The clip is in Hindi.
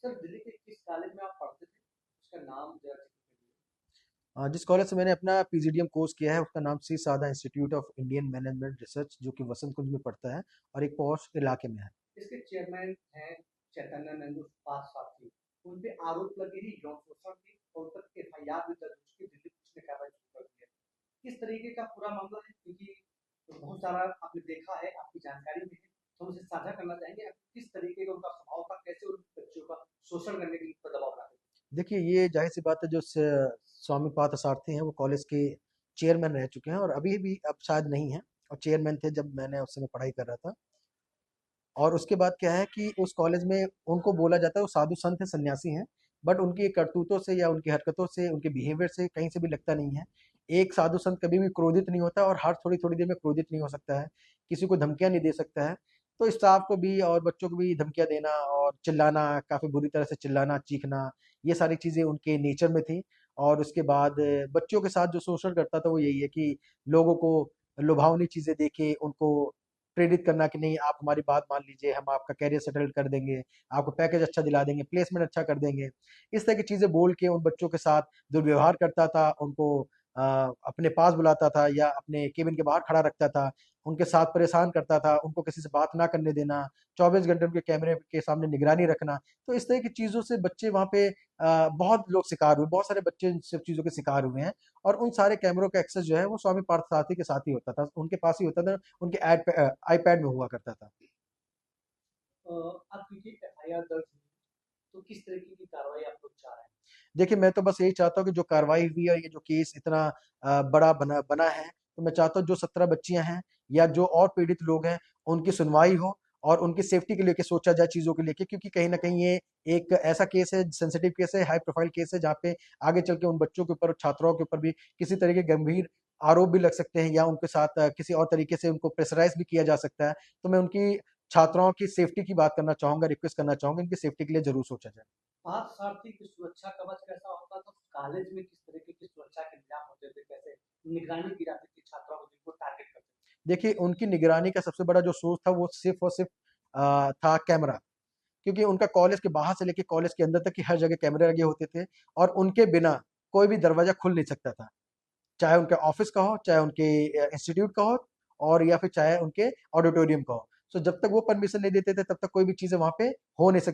सर दिल्ली के किस कॉलेज में आप पढ़ते थे? उसका नाम ज़रा ज़िक्र करिए। जिस कॉलेज से मैंने अपना पीजीडीएम कोर्स किया है उसका नाम श्री साधा institute of Indian management research जो कि वसंत कुंज में पड़ता है और एक पॉश इलाके में है। इसके चेयरमैन हैं चैतन्य नंदू साथी। उन पे आरोप लगे ही यौन शोषण की और उन पर एफआईआर भी दर्ज हो चुकी है। दिल्ली पुलिस ने कार्रवाई शुरू कर दी है। किस तरीके का पूरा मामला है? क्योंकि बहुत सारा आपने देखा है, आपकी जानकारी में है, तो हम उसे साझा करना चाहेंगे। किस तरीके का उनका स्वभाव था, कैसे उन बच्चों का शोषण करने के लिए उन पर दबाव बनाते थे? देखिए ये जाहिर सी बात है जो स्वामी पार्थ सारथी हैं वो कॉलेज के चेयरमैन रह चुके हैं और अभी भी अब शायद नहीं है और चेयरमैन थे जब मैंने उस समय पढ़ाई कर रहा था। और उसके बाद क्या है कि उस कॉलेज में उनको बोला जाता है वो साधु संत हैं सन्यासी हैं, बट उनकी करतूतों से या उनकी हरकतों से उनके बिहेवियर से कहीं से भी लगता नहीं है। एक साधु संत कभी भी क्रोधित नहीं होता और हर थोड़ी थोड़ी देर में क्रोधित नहीं हो सकता है, किसी को धमकियां नहीं दे सकता है। तो स्टाफ को भी और बच्चों को भी धमकियां देना और चिल्लाना, काफी बुरी तरह से चिल्लाना चीखना, ये सारी चीजें उनके नेचर में थी। और उसके बाद बच्चों के साथ जो शोषण करता था वो यही है कि लोगों को लुभावनी चीजें देके उनको प्रेरित करना कि नहीं आप हमारी बात मान लीजिए, हम आपका कैरियर सेटल कर देंगे, आपको पैकेज अच्छा दिला देंगे, प्लेसमेंट अच्छा कर देंगे। इस तरह की चीजें बोल के उन बच्चों के साथ दुर्व्यवहार करता था, उनको अपने पास बुलाता था या अपने केबिन के बाहर खड़ा रखता था, उनके साथ परेशान करता था, उनको किसी से बात ना करने देना, 24 घंटे उनके कैमरे के सामने निगरानी रखना। तो इस तरह की चीजों से बच्चे वहाँ पे बहुत लोग शिकार हुए, बहुत सारे बच्चे इन सब चीजों के शिकार हुए हैं। और उन सारे कैमरों का एक्सेस जो है वो स्वामी पार्थ सारथी के साथ ही होता था, उनके पास ही होता था, उनके आईपैड में हुआ करता था। अब क्योंकि एफआईआर दर्ज हुई, तो किस तरीके की कार्रवाई आप लोग चाह रहे हैं? देखिए मैं तो बस यही चाहता हूँ कि जो कार्रवाई हुई है, ये जो केस इतना बड़ा बना बना है, तो मैं चाहता हूँ जो 17 बच्चियां हैं या जो और पीड़ित लोग हैं उनकी सुनवाई हो और उनकी सेफ्टी के लेके सोचा जाए चीजों के लेके, क्योंकि कहीं ना कहीं ये एक ऐसा केस है, सेंसिटिव केस है, हाई प्रोफाइल केस है, जहाँ पे आगे चल के उन बच्चों के ऊपर, छात्राओं के ऊपर भी किसी तरह के गंभीर आरोप भी लग सकते हैं या उनके साथ किसी और तरीके से उनको प्रेशराइज भी किया जा सकता है। तो मैं उनकी छात्राओं की सेफ्टी की बात करना चाहूंगा, रिक्वेस्ट करना चाहूंगा, इनकी सेफ्टी के लिए जरूर सोचा जाए। पार्थ सारथी की सुरक्षा कवच कैसा होता था? कॉलेज में किस तरीके की सुरक्षा के इंतजाम होते थे? कैसे निगरानी की जाती थी छात्रों को जिनको टारगेट करते थे? देखिए उनकी निगरानी का सबसे बड़ा जो सोर्स था वो सिर्फ और सिर्फ था कैमरा, क्योंकि उनका कॉलेज के बाहर से लेके कॉलेज के अंदर तक की हर जगह कैमरे लगे होते थे और उनके बिना कोई भी दरवाजा खुल नहीं सकता था, चाहे उनके ऑफिस का हो, चाहे उनके इंस्टीट्यूट का हो, और या फिर चाहे उनके ऑडिटोरियम का हो। सो जब तक वो परमिशन नहीं देते थे तब तक कोई भी चीजें वहां पे हो नहीं सकती।